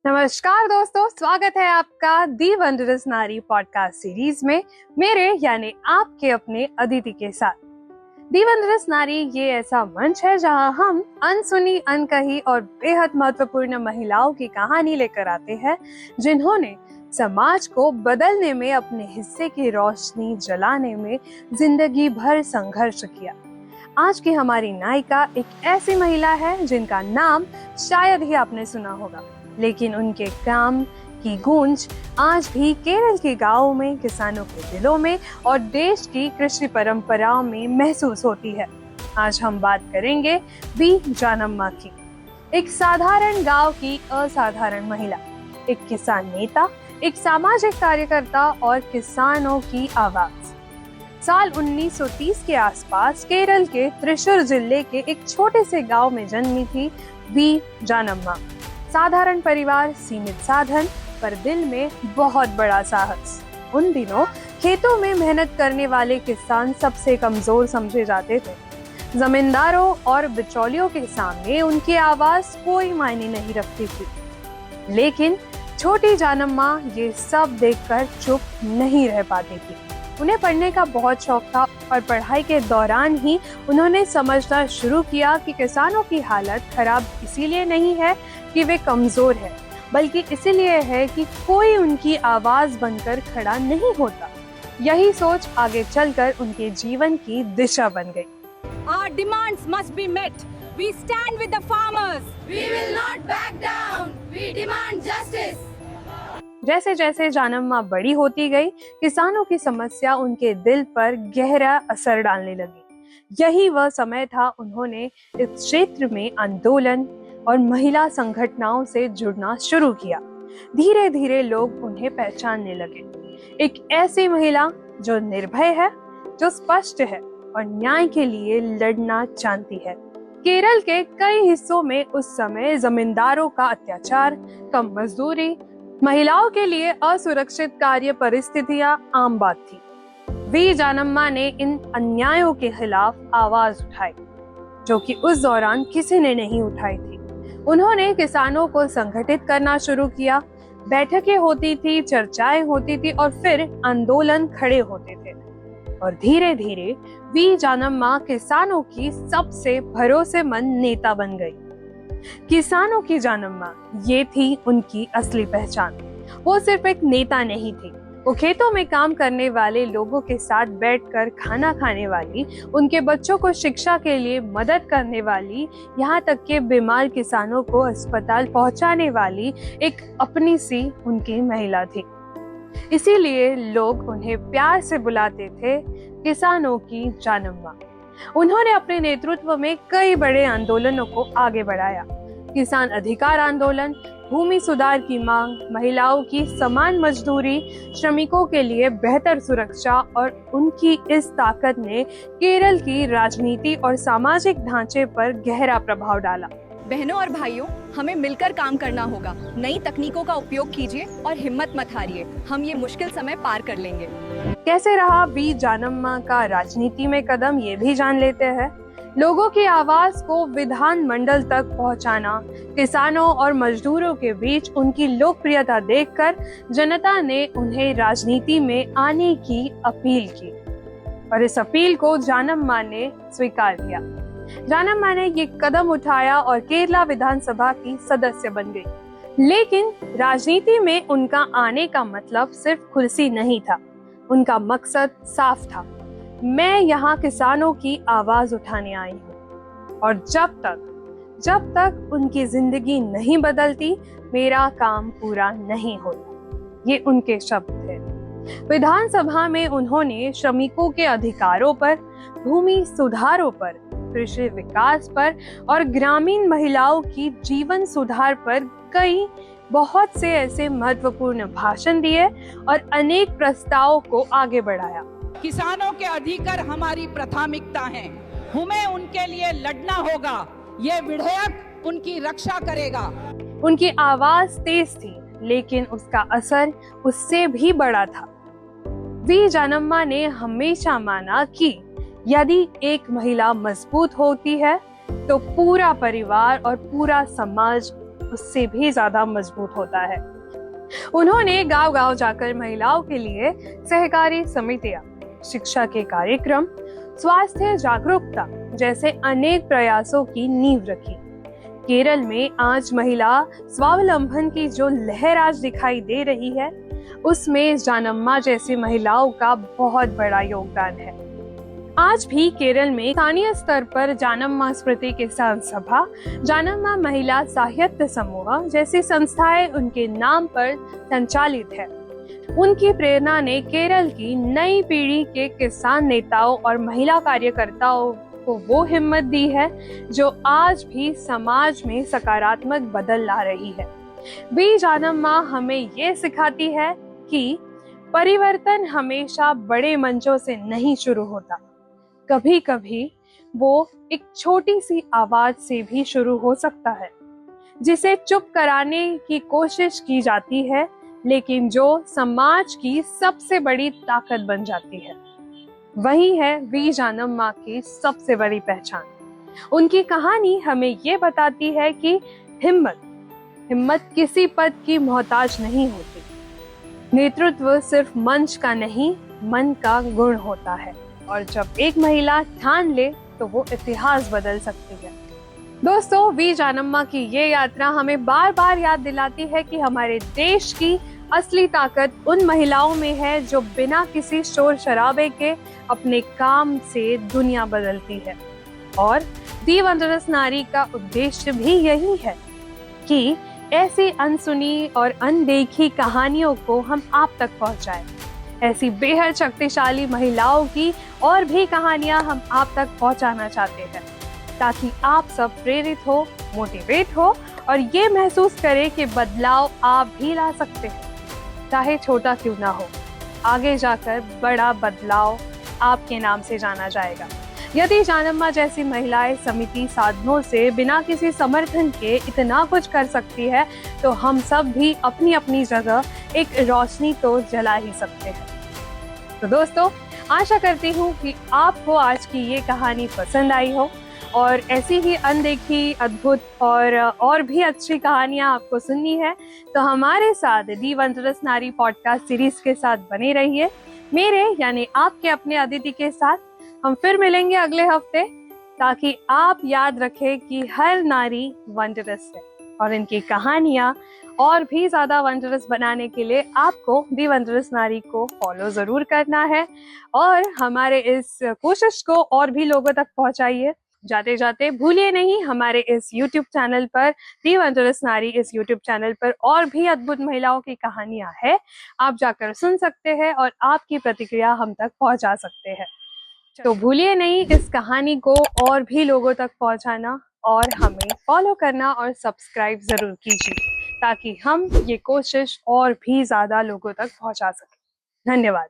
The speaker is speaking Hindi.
नमस्कार दोस्तों, स्वागत है आपका दी वंडरस नारी पॉडकास्ट सीरीज में मेरे यानी आपके अपने अदिति के साथ। दी वंडरस नारी ये ऐसा मंच है जहां हम अनसुनी, अनकही और बेहद महत्वपूर्ण महिलाओं की कहानी लेकर आते हैं जिन्होंने समाज को बदलने में, अपने हिस्से की रोशनी जलाने में जिंदगी भर संघर्ष किया। आज की हमारी नायिका एक ऐसी महिला है जिनका नाम शायद ही आपने सुना होगा, लेकिन उनके काम की गूंज आज भी केरल के गांवों में, किसानों के दिलों में और देश की कृषि परंपराओं में महसूस होती है। आज हम बात करेंगे वी जानम्मा की, एक साधारण गांव की असाधारण महिला, एक किसान नेता, एक सामाजिक कार्यकर्ता और किसानों की आवाज। साल 1930 के आसपास केरल के त्रिशूर जिले के एक छोटे से गांव में जन्मी थी वी जानम्मा। साधारण परिवार, सीमित साधन, पर दिल में बहुत बड़ा साहस। उन दिनों खेतों में मेहनत करने वाले किसान सबसे कमजोर समझे जाते थे। जमींदारों और बिचौलियों के सामने उनकी आवाज कोई मायने नहीं रखती थी। लेकिन छोटी जानम्मा ये सब देखकर चुप नहीं रह पाती थी। उन्हें पढ़ने का बहुत शौक था और पढ़ाई के दौरान ही उन्होंने समझना शुरू किया कि किसानों की हालत खराब इसीलिए नहीं है कि वे कमजोर हैं, बल्कि इसीलिए है कि कोई उनकी आवाज बनकर खड़ा नहीं होता। यही सोच आगे चलकर उनके जीवन की दिशा बन गई। Our demands must be met. We stand with the farmers. We will not back down. We demand justice. जैसे जैसे जानम्मा बड़ी होती गई, किसानों की समस्या उनके दिल पर गहरा असर डालने लगी। यही वह समय था उन्होंने इस क्षेत्र में आंदोलन और महिला संगठनों से जुड़ना शुरू किया। धीरे धीरे लोग उन्हें पहचानने लगे, एक ऐसी महिला जो निर्भय है, जो स्पष्ट है और न्याय के लिए लड़ना जानती है। केरल के कई हिस्सों में उस समय जमींदारों का अत्याचार, कम मजदूरी, महिलाओं के लिए असुरक्षित कार्य परिस्थितियां आम बात थी। वी जानम्मा ने इन अन्यायों के खिलाफ आवाज उठाई, जो कि उस दौरान किसी ने नहीं उठाई थी। उन्होंने किसानों को संगठित करना शुरू किया। बैठकें होती थी, चर्चाएं होती थी और फिर आंदोलन खड़े होते थे। और धीरे धीरे वी जानम्मा किसानों की सबसे भरोसेमंद नेता बन गई। किसानों की जानम्मा, ये थी उनकी असली पहचान। वो सिर्फ एक नेता नहीं थी, वो खेतों में काम करने वाले लोगों के साथ बैठकर खाना खाने वाली, उनके बच्चों को शिक्षा के लिए मदद करने वाली, यहाँ तक के बीमार किसानों को अस्पताल पहुँचाने वाली एक अपनी सी उनकी महिला थी। इसीलिए लोग उन्हें प्यार से बुलाते थे किसानों की जानम्मा। उन्होंने अपने नेतृत्व में कई बड़े आंदोलनों को आगे बढ़ाया। किसान अधिकार आंदोलन, भूमि सुधार की मांग, महिलाओं की समान मजदूरी, श्रमिकों के लिए बेहतर सुरक्षा, और उनकी इस ताकत ने केरल की राजनीति और सामाजिक ढांचे पर गहरा प्रभाव डाला। बहनों और भाइयों, हमें मिलकर काम करना होगा। नई तकनीकों का उपयोग कीजिए और हिम्मत मत हारिए। हम ये मुश्किल समय पार कर लेंगे। कैसे रहा वी जानम्मा का राजनीति में कदम, ये भी जान लेते हैं। लोगों की आवाज को विधान मंडल तक पहुंचाना, किसानों और मजदूरों के बीच उनकी लोकप्रियता देखकर जनता ने उन्हें राजनीति में आने की अपील की और इस अपील को जानम्मा ने स्वीकार किया। जानम्मा ने ये कदम उठाया और केरला विधानसभा की सदस्य बन गई। लेकिन राजनीति में उनका आने का मतलब सिर्फ कुर्सी नहीं था, उनका मकसद साफ था। मैं यहाँ किसानों की आवाज उठाने आई हूँ और जब तक उनकी जिंदगी नहीं बदलती, मेरा काम पूरा नहीं होता। ये उनके शब्द थे। विधानसभा में उन्होंने श्रमिकों के अधिकारों पर, भूमि सुधारों पर, कृषि विकास पर और ग्रामीण महिलाओं की जीवन सुधार पर बहुत से ऐसे महत्वपूर्ण भाषण दिए और अनेक प्रस्तावों को आगे बढ़ाया। किसानों के अधिकार हमारी प्राथमिकता हैं। हमें उनके लिए लड़ना होगा। ये विधेयक उनकी रक्षा करेगा। उनकी आवाज तेज थी, लेकिन उसका असर उससे भी बड़ा था। वी जानम्मा ने हमेशा माना कि यदि एक महिला मजबूत होती है तो पूरा परिवार और पूरा समाज उससे भी ज्यादा मजबूत होता है। उन्होंने गांव-गांव जाकर महिलाओं के लिए सहकारी समितियां, शिक्षा के कार्यक्रम, स्वास्थ्य जागरूकता जैसे अनेक प्रयासों की नींव रखी। केरल में आज महिला स्वावलंबन की जो लहर आज दिखाई दे रही है, उसमें जानम्मा जैसी महिलाओं का बहुत बड़ा योगदान है। आज भी केरल में स्थानीय स्तर पर जानम्मा स्मृति किसान सभा, जानम्मा महिला साहित्य समूह जैसी संस्थाएं उनके नाम पर संचालित है। उनकी प्रेरणा ने केरल की नई पीढ़ी के किसान नेताओं और महिला कार्यकर्ताओं को वो हिम्मत दी है जो आज भी समाज में सकारात्मक बदल ला रही है। वी जानम्मा हमें ये सिखाती है कि परिवर्तन हमेशा बड़े मंचों से नहीं शुरू होता, कभी कभी वो एक छोटी सी आवाज से भी शुरू हो सकता है, जिसे चुप कराने की कोशिश की जाती है, लेकिन जो समाज की सबसे बड़ी ताकत बन जाती है। वही है वी जानम्मा की सबसे बड़ी पहचान। उनकी कहानी हमें ये बताती है कि हिम्मत किसी पद की मोहताज नहीं होती। नेतृत्व सिर्फ मंच का नहीं, मन का गुण होता है, और जब एक महिला ठान ले तो वो इतिहास बदल सकती है। दोस्तों, वी जानम्मा की ये यात्रा हमें बार बार याद दिलाती है कि हमारे देश की असली ताकत उन महिलाओं में है जो बिना किसी शोर शराबे के अपने काम से दुनिया बदलती है। और दी वंडरस नारी का उद्देश्य भी यही है कि ऐसी अनसुनी और अनदेखी कहानियों को हम आप तक पहुंचाएं। ऐसी बेहद शक्तिशाली महिलाओं की और भी कहानियां हम आप तक पहुंचाना चाहते हैं, ताकि आप सब प्रेरित हो, मोटिवेट हो और ये महसूस करें कि बदलाव आप भी ला सकते हैं, चाहे छोटा क्यों ना हो। आगे जाकर बड़ा बदलाव आपके नाम से जाना जाएगा। यदि जानम्मा जैसी महिलाएं समिति साधनों से बिना किसी समर्थन के इतना कुछ कर सकती है, तो हम सब भी अपनी अपनी जगह एक रोशनी तो जला ही सकते हैं। तो दोस्तों, आशा करती हूँ कि आपको आज की ये कहानी पसंद आई हो, और ऐसी ही अनदेखी, अद्भुत और भी अच्छी कहानियां आपको सुननी है तो हमारे साथ दी वंडरस नारी पॉडकास्ट सीरीज के साथ बने रहिए। मेरे यानी आपके अपने अदिति के साथ हम फिर मिलेंगे अगले हफ्ते, ताकि आप याद रखें कि हर नारी वंडरस है, और इनकी कहानियां और भी ज्यादा वंडरस बनाने के लिए आपको दी वंडरस नारी को फॉलो जरूर करना है, और हमारे इस कोशिश को और भी लोगों तक पहुंचाइए। जाते जाते भूलिए नहीं, हमारे इस YouTube चैनल पर, दी वंडरस नारी इस YouTube चैनल पर और भी अद्भुत महिलाओं की कहानियां हैं, आप जाकर सुन सकते हैं और आपकी प्रतिक्रिया हम तक पहुंचा सकते हैं। तो भूलिए नहीं इस कहानी को और भी लोगों तक पहुंचाना, और हमें फॉलो करना और सब्सक्राइब जरूर कीजिए, ताकि हम ये कोशिश और भी ज्यादा लोगों तक पहुंचा सकें। धन्यवाद।